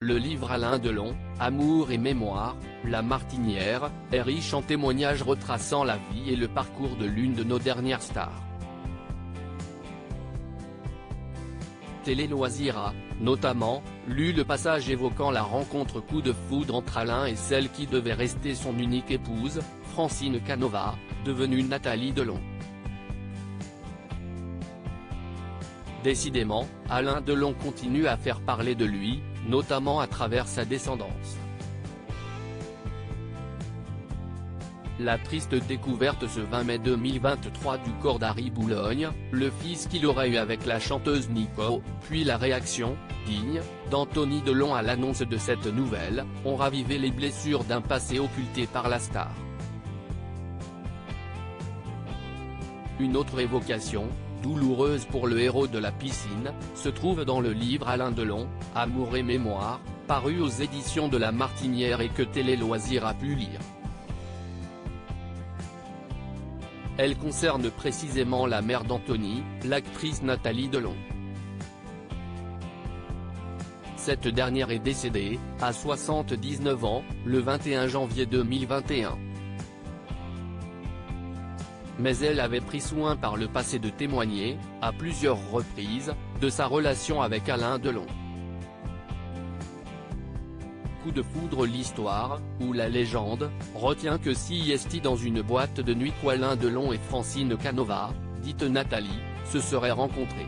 Le livre Alain Delon, Amour et mémoire, La Martinière, est riche en témoignages retraçant la vie et le parcours de l'une de nos dernières stars. Télé Loisirs a, notamment, lu le passage évoquant la rencontre coup de foudre entre Alain et celle qui devait rester son unique épouse, Francine Canova, devenue Nathalie Delon. Décidément, Alain Delon continue à faire parler de lui, notamment à travers sa descendance. La triste découverte ce 20 mai 2023 du corps d'Harry Boulogne, le fils qu'il aurait eu avec la chanteuse Nico, puis la réaction, digne, d'Anthony Delon à l'annonce de cette nouvelle, ont ravivé les blessures d'un passé occulté par la star. Une autre évocation, douloureuse pour le héros de la piscine, se trouve dans le livre Alain Delon, Amour et mémoire, paru aux éditions de La Martinière et que Télé Loisirs a pu lire. Elle concerne précisément la mère d'Anthony, l'actrice Nathalie Delon. Cette dernière est décédée, à 79 ans, le 21 janvier 2021. Mais elle avait pris soin par le passé de témoigner, à plusieurs reprises, de sa relation avec Alain Delon. Coup de foudre. L'histoire, ou la légende, retient que s'y est dans une boîte de nuit qu'Alain Delon et Francine Canova, dite Nathalie, se seraient rencontrés.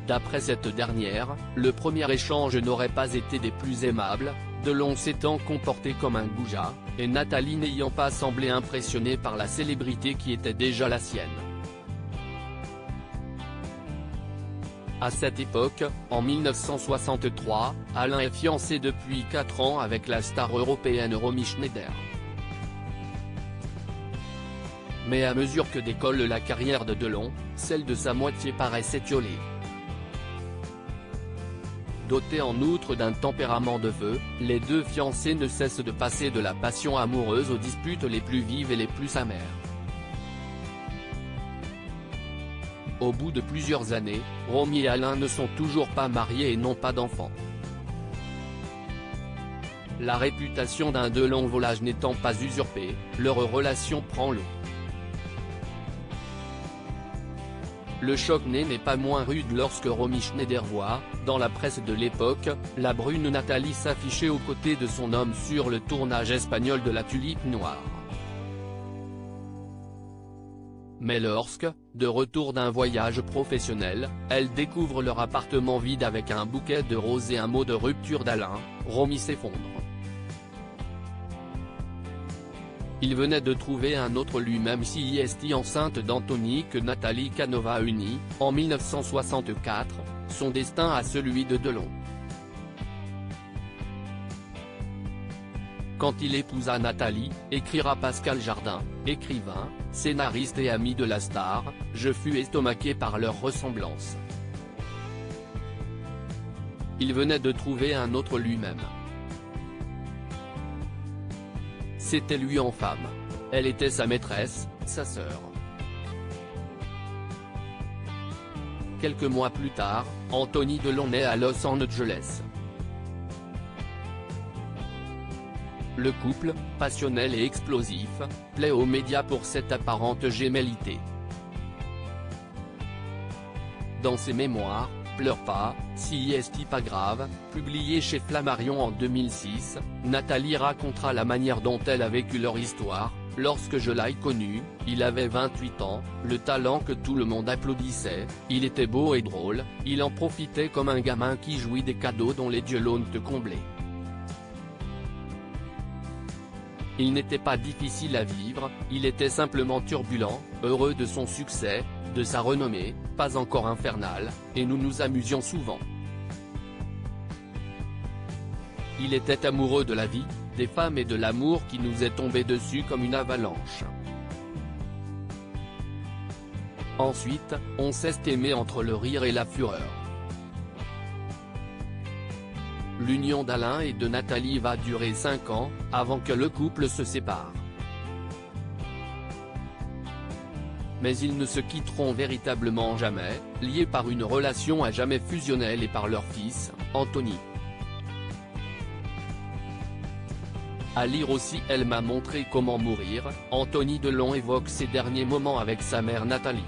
D'après cette dernière, le premier échange n'aurait pas été des plus aimables, Delon s'étant comporté comme un goujat, et Nathalie n'ayant pas semblé impressionnée par la célébrité qui était déjà la sienne. À cette époque, en 1963, Alain est fiancé depuis 4 ans avec la star européenne Romy Schneider. Mais à mesure que décolle la carrière de Delon, celle de sa moitié paraît s'étioler. Dotés en outre d'un tempérament de feu, les deux fiancés ne cessent de passer de la passion amoureuse aux disputes les plus vives et les plus amères. Au bout de plusieurs années, Romy et Alain ne sont toujours pas mariés et n'ont pas d'enfants. La réputation d'un Delon volage n'étant pas usurpée, leur relation prend l'eau. Le choc n'est pas moins rude lorsque Romy Schneider voit, dans la presse de l'époque, la brune Nathalie s'afficher aux côtés de son homme sur le tournage espagnol de La Tulipe Noire. Mais lorsque, de retour d'un voyage professionnel, elle découvre leur appartement vide avec un bouquet de roses et un mot de rupture d'Alain, Romy s'effondre. Il venait de trouver un autre lui-même si est enceinte d'Anthony que Nathalie Canova unie, en 1964, son destin à celui de Delon. Quand il épousa Nathalie, écrira Pascal Jardin, écrivain, scénariste et ami de la star, je fus estomaqué par leur ressemblance. Il venait de trouver un autre lui-même. C'était lui en femme. Elle était sa maîtresse, sa sœur. Quelques mois plus tard, Anthony Delon naît à Los Angeles. Le couple, passionnel et explosif, plaît aux médias pour cette apparente gémellité. Dans ses mémoires, Pleure pas, si est pas grave, publié chez Flammarion en 2006, Nathalie racontera la manière dont elle a vécu leur histoire. Lorsque je l'ai connu, il avait 28 ans, le talent que tout le monde applaudissait, il était beau et drôle, il en profitait comme un gamin qui jouit des cadeaux dont les dieux l'ont comblé. Il n'était pas difficile à vivre, il était simplement turbulent, heureux de son succès, de sa renommée, pas encore infernale, et nous nous amusions souvent. Il était amoureux de la vie, des femmes et de l'amour qui nous est tombé dessus comme une avalanche. Ensuite, on s'est aimé entre le rire et la fureur. L'union d'Alain et de Nathalie va durer 5 ans, avant que le couple se sépare. mais ils ne se quitteront véritablement jamais, liés par une relation à jamais fusionnelle et par leur fils, Anthony. À lire aussi Elle m'a montré comment mourir, Anthony Delon évoque ses derniers moments avec sa mère Nathalie.